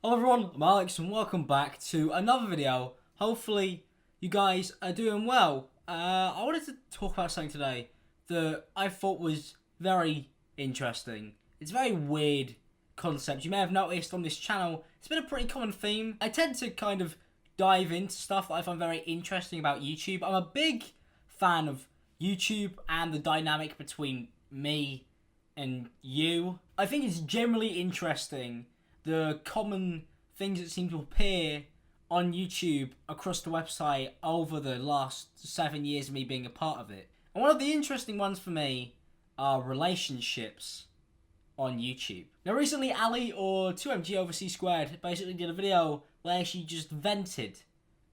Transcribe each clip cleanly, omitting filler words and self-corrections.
Hello everyone, I'm Alex and welcome back to another video. Hopefully you guys are doing well. I wanted to talk about something today that I thought was very interesting. It's a very weird concept. You may have noticed on this channel, it's been a pretty common theme. I tend to kind of dive into stuff that I find very interesting about YouTube. I'm a big fan of YouTube and the dynamic between me and you. I think it's generally interesting the common things that seem to appear on YouTube across the website over the last 7 years of me being a part of it. And one of the interesting ones for me are relationships on YouTube. Now recently Ali, or 2MG Overseas Squared, basically did a video where she just vented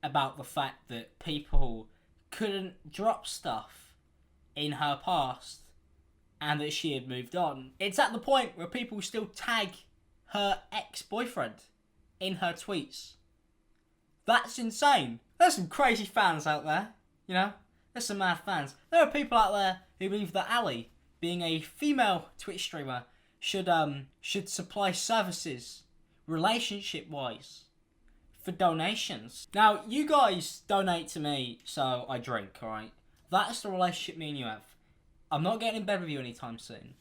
about the fact that people couldn't drop stuff in her past and that she had moved on. It's at the point where people still tag her ex-boyfriend in her tweets. That's insane. There's some crazy fans out there, you know? There's some mad fans. There are people out there who believe that Ali, being a female Twitch streamer, should supply services, relationship-wise, for donations. Now, you guys donate to me, so I drink, alright? That's the relationship me and you have. I'm not getting in bed with you anytime soon.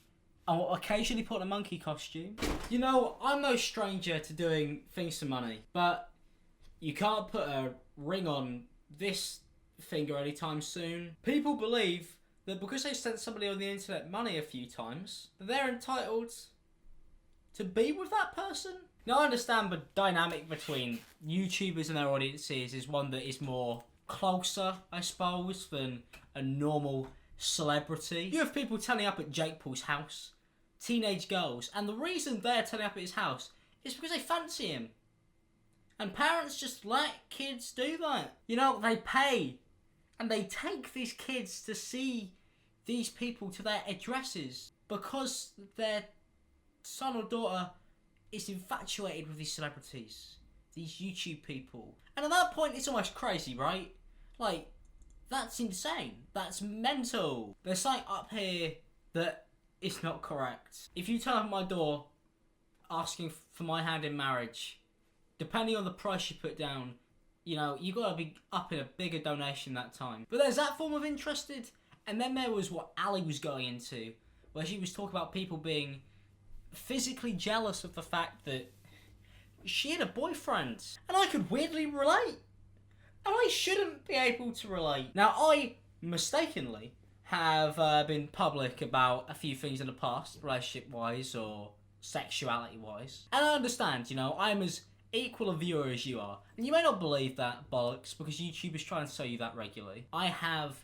I'll occasionally put on a monkey costume. You know, I'm no stranger to doing things for money, but you can't put a ring on this finger anytime soon. People believe that because they sent somebody on the internet money a few times, that they're entitled to be with that person. Now, I understand the dynamic between YouTubers and their audiences is one that is more closer, I suppose, than a normal celebrity. You have people turning up at Jake Paul's house, teenage girls, and the reason they're turning up at his house is because they fancy him. And parents just let kids do that. You know, they pay and they take these kids to see these people to their addresses because their son or daughter is infatuated with these celebrities, these YouTube people. And at that point, it's almost crazy, right? Like, that's insane. That's mental. There's something up here that is not correct. If you turn up at my door asking for my hand in marriage, depending on the price you put down, you know, you gotta be up in a bigger donation that time. But there's that form of interested, and then there was what Ali was going into, where she was talking about people being physically jealous of the fact that she had a boyfriend. And I could weirdly relate. And I shouldn't be able to relate. Now, I mistakenly have been public about a few things in the past, relationship-wise or sexuality-wise. And I understand, you know, I'm as equal a viewer as you are. And you may not believe that bollocks because YouTube is trying to sell you that regularly. I have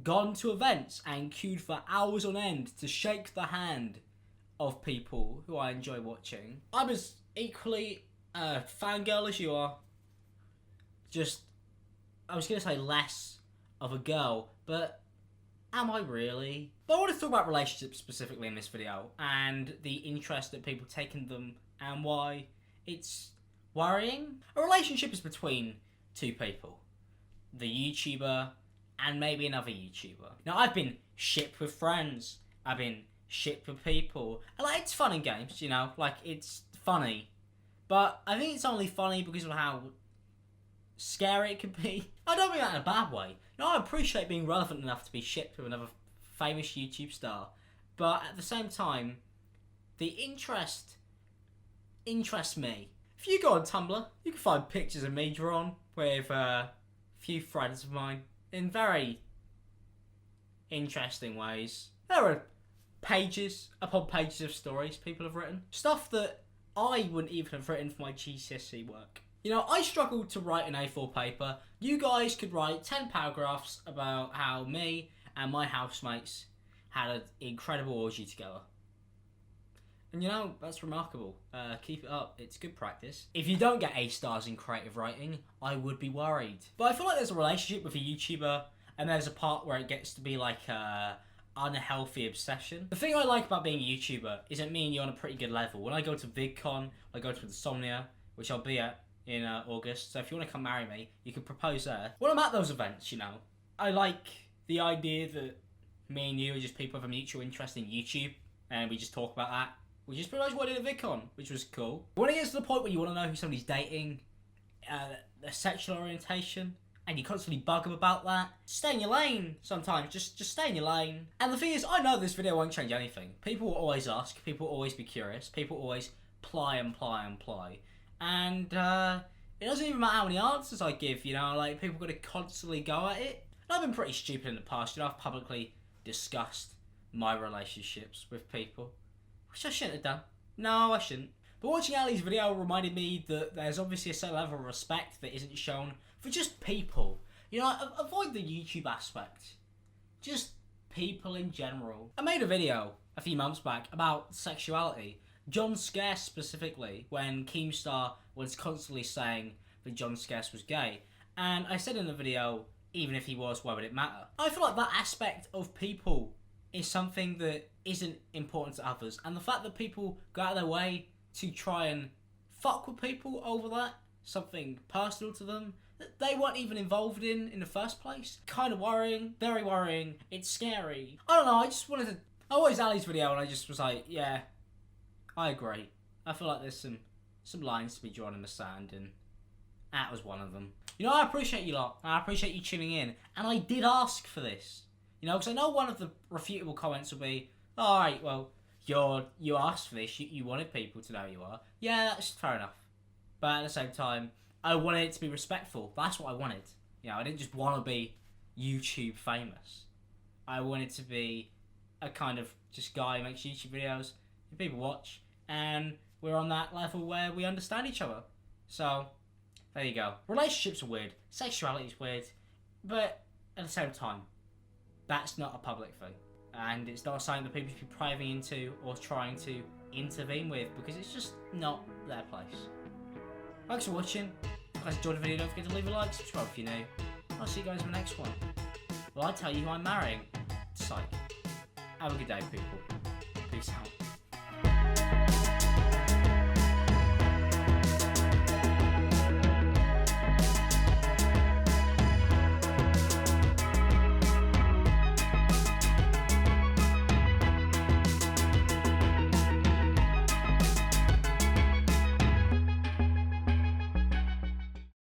gone to events and queued for hours on end to shake the hand of people who I enjoy watching. I'm as equally a fangirl as you are. Just, I was going to say less of a girl, but am I really? But I want to talk about relationships specifically in this video and the interest that people take in them and why it's worrying. A relationship is between two people, the YouTuber and maybe another YouTuber. Now, I've been shipped with friends, I've been shipped with people, and like, it's fun in games, you know, like, it's funny, but I think it's only funny because of how scary it could be. I don't mean that in a bad way. You know, I appreciate being relevant enough to be shipped with another famous YouTube star, but at the same time, the interest interests me. If you go on Tumblr, you can find pictures of me drawn with a few friends of mine in very interesting ways. There are pages upon pages of stories people have written. Stuff that I wouldn't even have written for my GCSE work. You know, I struggled to write an A4 paper. You guys could write 10 paragraphs about how me and my housemates had an incredible orgy together. And you know, that's remarkable. Keep it up, it's good practice. If you don't get A stars in creative writing, I would be worried. But I feel like there's a relationship with a YouTuber, and there's a part where it gets to be like a unhealthy obsession. The thing I like about being a YouTuber is that me and you are on a pretty good level. When I go to VidCon, I go to Insomnia, which I'll be at in August, so if you want to come marry me, you can propose there. When I'm at those events, you know, I like the idea that me and you are just people with a mutual interest in YouTube, and we just talk about that which is pretty much what I did at VidCon, which was cool. When it gets to the point where you want to know who somebody's dating, their sexual orientation, and you constantly bug them about that, stay in your lane sometimes. Just stay in your lane. And the thing is, I know this video won't change anything. People will always ask, people will always be curious, people will always ply and ply and ply. And it doesn't even matter how many answers I give, you know, like, people got to constantly go at it. And I've been pretty stupid in the past, you know, I've publicly discussed my relationships with people, which I shouldn't have done. No, I shouldn't. But watching Ali's video reminded me that there's obviously a certain level of respect that isn't shown for just people. You know, avoid the YouTube aspect. Just people in general. I made a video a few months back about sexuality. John Scarce specifically, when Keemstar was constantly saying that John Scarce was gay. And I said in the video, even if he was, why would it matter? I feel like that aspect of people is something that isn't important to others. And the fact that people go out of their way to try and fuck with people over that, something personal to them, that they weren't even involved in the first place. Kind of worrying, very worrying, it's scary. I don't know, I just wanted to... I watched Ali's video and I just was like, yeah, I agree. I feel like there's some lines to be drawn in the sand, and that was one of them. You know, I appreciate you lot, I appreciate you tuning in, and I did ask for this. You know, because I know one of the refutable comments will be, alright, well, you asked for this, you wanted people to know who you are. Yeah, that's fair enough. But at the same time, I wanted it to be respectful. That's what I wanted. You know, I didn't just want to be YouTube famous. I wanted to be a kind of just guy who makes YouTube videos that people watch, and we're on that level where we understand each other. So, there you go. Relationships are weird. Sexuality is weird. But at the same time, that's not a public thing. And it's not something that people should be priving into or trying to intervene with, because it's just not their place. Thanks for watching. If you guys enjoyed the video, don't forget to leave a like, subscribe if you're new. I'll see you guys in the next one. Well, I tell you who I'm marrying. Psych. Have a good day, people. Peace out.